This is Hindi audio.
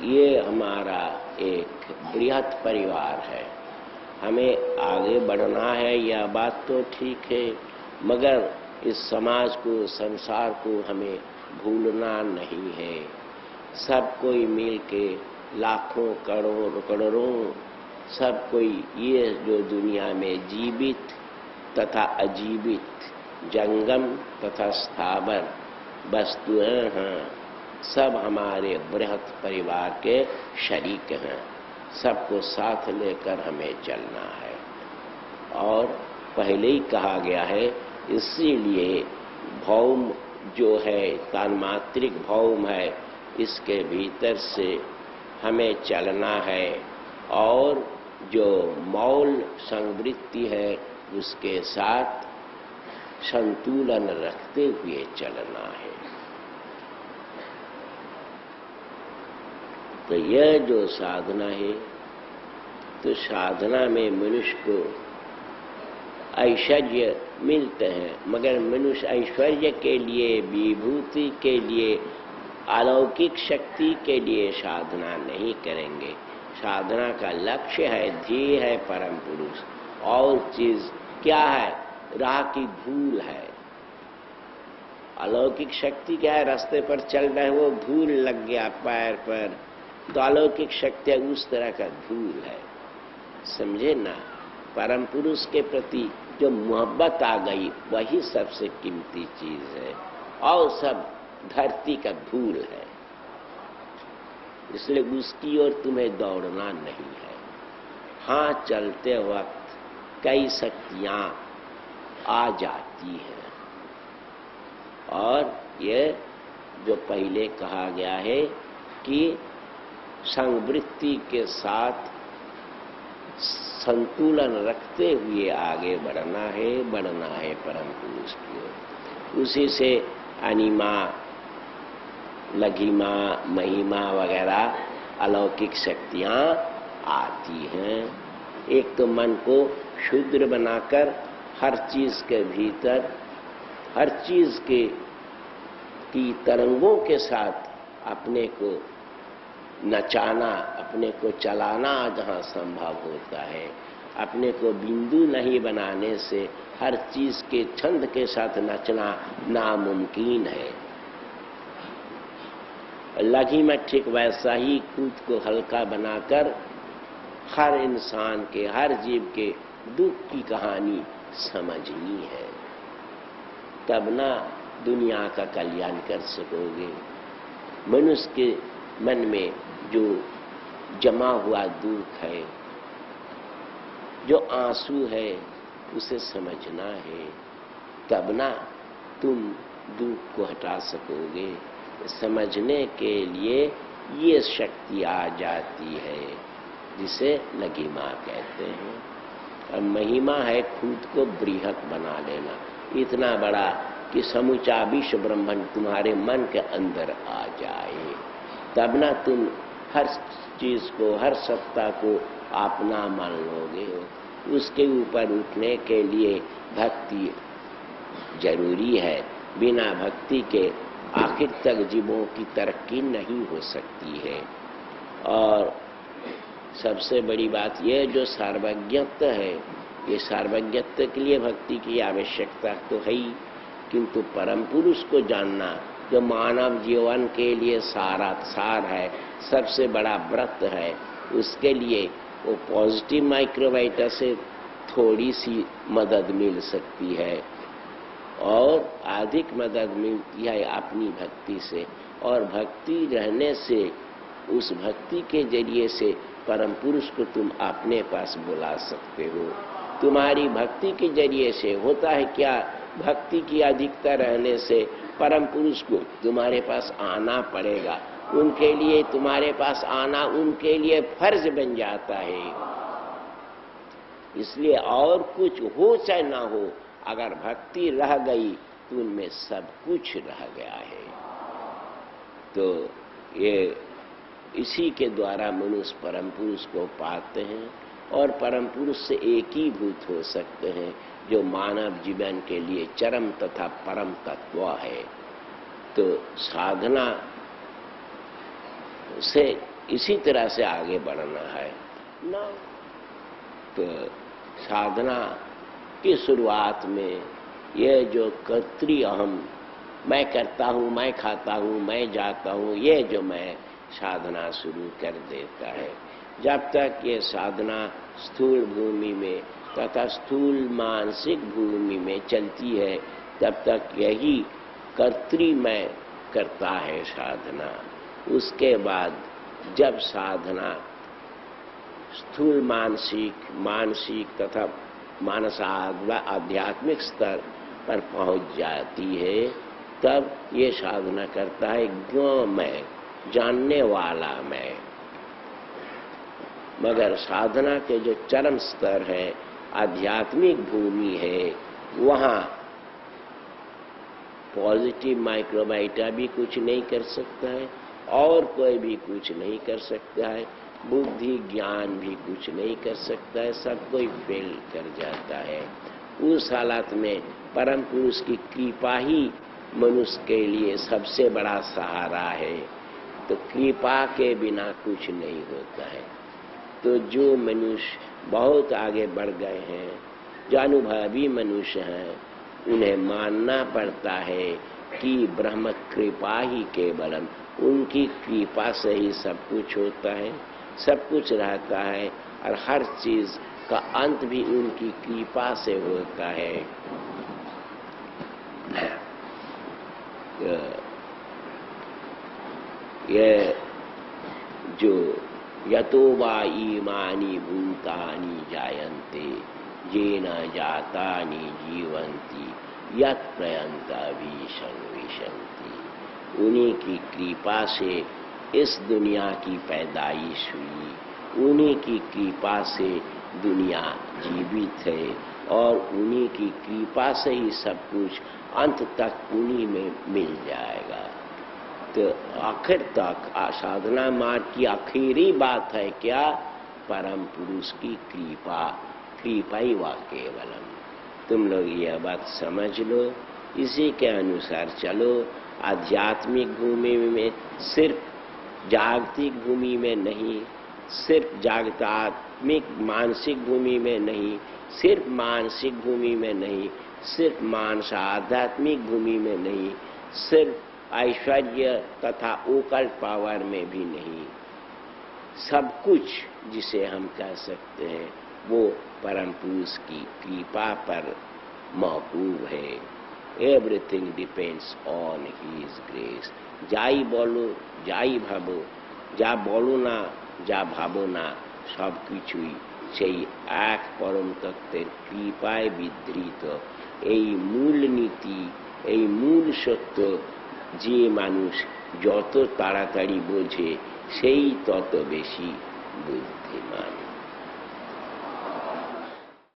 ये हमारा एक बृहत परिवार है। हमें आगे बढ़ना है, यह बात तो ठीक है, मगर इस समाज को, संसार को हमें भूलना नहीं है। सब कोई मिल के लाखों करोड़ों सब कोई ये जो दुनिया में जीवित तथा अजीवित, जंगम तथा स्थावर वस्तुएं हैं, सब हमारे बृहत परिवार के शरीक हैं। सबको साथ लेकर हमें चलना है। और पहले ही कहा गया है, इसीलिए भौम जो है, तान्मात्रिक भौम है, इसके भीतर से हमें चलना है और जो मौल संवृत्ति है उसके साथ संतुलन रखते हुए चलना है। तो यह जो साधना है, तो साधना में मनुष्य को ऐश्वर्य मिलते हैं, मगर मनुष्य ऐश्वर्य के लिए, विभूति के लिए, अलौकिक शक्ति के लिए साधना नहीं करेंगे। साधना का लक्ष्य है, ध्येय है परम पुरुष। और चीज क्या है? राह की धूल है। अलौकिक शक्ति क्या है? रास्ते पर चल रहे वो धूल लग गया पैर पर, तो अलौकिक शक्ति उस तरह का धूल है। समझे ना? परम पुरुष के प्रति जो मोहब्बत आ गई वही सबसे कीमती चीज है, और सब धरती का धूल है। इसलिए उसकी ओर तुम्हें दौड़ना नहीं है। हाँ, चलते वक्त कई शक्तियां आ जाती हैं, और ये जो पहले कहा गया है कि संवृत्ति के साथ संतुलन रखते हुए आगे बढ़ना है परम पुरुष की ओर। उसी से अनिमा, लघिमा, महिमा वगैरह अलौकिक शक्तियां आती हैं। एक तो मन को शुद्र बनाकर हर चीज के भीतर, हर चीज की तरंगों के साथ अपने को नचाना, अपने को चलाना जहाँ संभव होता है। अपने को बिंदु नहीं बनाने से हर चीज के छंद के साथ नचना नामुमकिन है। लघी में ठीक वैसा ही खुद को हल्का बनाकर हर इंसान के, हर जीव के दुख की कहानी समझनी है, तब ना दुनिया का कल्याण कर सकोगे। मनुष्य के मन में जो जमा हुआ दुख है, जो आंसू है, उसे समझना है, तब ना तुम दुख को हटा सकोगे। समझने के लिए ये शक्ति आ जाती है, जिसे लघिमा कहते हैं। और महिमा है खुद को बृहत बना लेना, इतना बड़ा कि समूचा विश्व ब्रह्मांड तुम्हारे मन के अंदर आ जाए। तब ना तुम हर चीज को, हर सत्ता को अपना मान लोगे। उसके ऊपर उठने के लिए भक्ति जरूरी है। बिना भक्ति के आखिर तक जीवों की तरक्की नहीं हो सकती है। और सबसे बड़ी बात यह जो सर्वज्ञत्व है, ये सर्वज्ञत्व के लिए भक्ति की आवश्यकता तो है ही, किंतु परम पुरुष को जानना जो मानव जीवन के लिए सार है, सबसे बड़ा व्रत है, उसके लिए वो पॉजिटिव माइक्रोबाइटा से थोड़ी सी मदद मिल सकती है, और अधिक मदद मिलती है अपनी भक्ति से। और भक्ति रहने से, उस भक्ति के जरिए से परम पुरुष को तुम अपने पास बुला सकते हो। तुम्हारी भक्ति के जरिए से होता है क्या? भक्ति की अधिकता रहने से परम पुरुष को तुम्हारे पास आना पड़ेगा। उनके लिए तुम्हारे पास आना उनके लिए फर्ज बन जाता है। इसलिए और कुछ हो चाहे ना हो, अगर भक्ति रह गई तो उनमें सब कुछ रह गया है। तो ये इसी के द्वारा मनुष्य परम पुरुष को पाते हैं, और परम पुरुष से एकीभूत हो सकते हैं, जो मानव जीवन के लिए चरम तथा परम तत्व है। तो साधना से इसी तरह से आगे बढ़ना है ना। तो साधना की शुरुआत में ये जो कर्तृ अहम, मैं करता हूँ, मैं खाता हूँ, मैं जाता हूँ, ये जो मैं साधना शुरू कर देता है, जब तक ये साधना स्थूल भूमि में तथा स्थूल मानसिक भूमि में चलती है, तब तक यही कर्तृमय करता है साधना। उसके बाद जब साधना स्थूल मानसिक तथा आध्यात्मिक स्तर पर पहुंच जाती है, तब ये साधना करता है ज्ञमय, जानने वाला मैं। मगर साधना के जो चरम स्तर है, आध्यात्मिक भूमि है, वहां पॉजिटिव माइक्रोबाइटा भी कुछ नहीं कर सकता है और कोई भी कुछ नहीं कर सकता है, बुद्धि ज्ञान भी कुछ नहीं कर सकता है, सब कोई फेल कर जाता है। उस हालत में परम पुरुष की कृपा ही मनुष्य के लिए सबसे बड़ा सहारा है। तो कृपा के बिना कुछ नहीं होता है। तो जो मनुष्य बहुत आगे बढ़ गए हैं, जो अनुभवी मनुष्य हैं, उन्हें मानना पड़ता है कि ब्रह्म कृपा ही केवलम, उनकी कृपा से ही सब कुछ होता है, सब कुछ रहता है, और हर चीज का अंत भी उनकी कृपा से होता है। ये जो यतो वा ईमानि भूतानि जायन्ते येन जातानि जीवन्ति यत् प्रयन्ताभिशं विशन्ति, उन्हीं की कृपा से इस दुनिया की पैदाइश हुई, उन्हीं की कृपा से दुनिया जीवित है, और उन्हीं की कृपा से ही सब कुछ अंत तक उन्हीं में मिल जाएगा। तो आखिर तक साधना मार्ग की आखिरी बात है क्या? परम पुरुष की कृपा, कृपा ही वा केवलम। तुम लोग यह बात समझ लो, इसी के अनुसार चलो। आध्यात्मिक भूमि में सिर्फ जागतिक भूमि में नहीं, सिर्फ जागतात्मिक मानसिक भूमि में नहीं, सिर्फ मानसिक भूमि में नहीं, सिर्फ मानस आध्यात्मिक भूमि में नहीं, सिर्फ ऐश्वर्य तथा ओकल्ट पावर में भी नहीं, सब कुछ जिसे हम कह सकते हैं वो परम पुरुष की कृपा पर मौकूफ है। Everything depends on his grace. যাই বলো, যাই ভাবো, যা বলো না, যা ভাবো না, সব কিছুই সেই এক পরম তত্ত্বের কৃপায় বিধৃত। এই মূল নীতি, এই মূল সত্য যে মানুষ যত তাড়াতাড়ি বোঝে, সেই তত বেশি বুদ্ধিমান।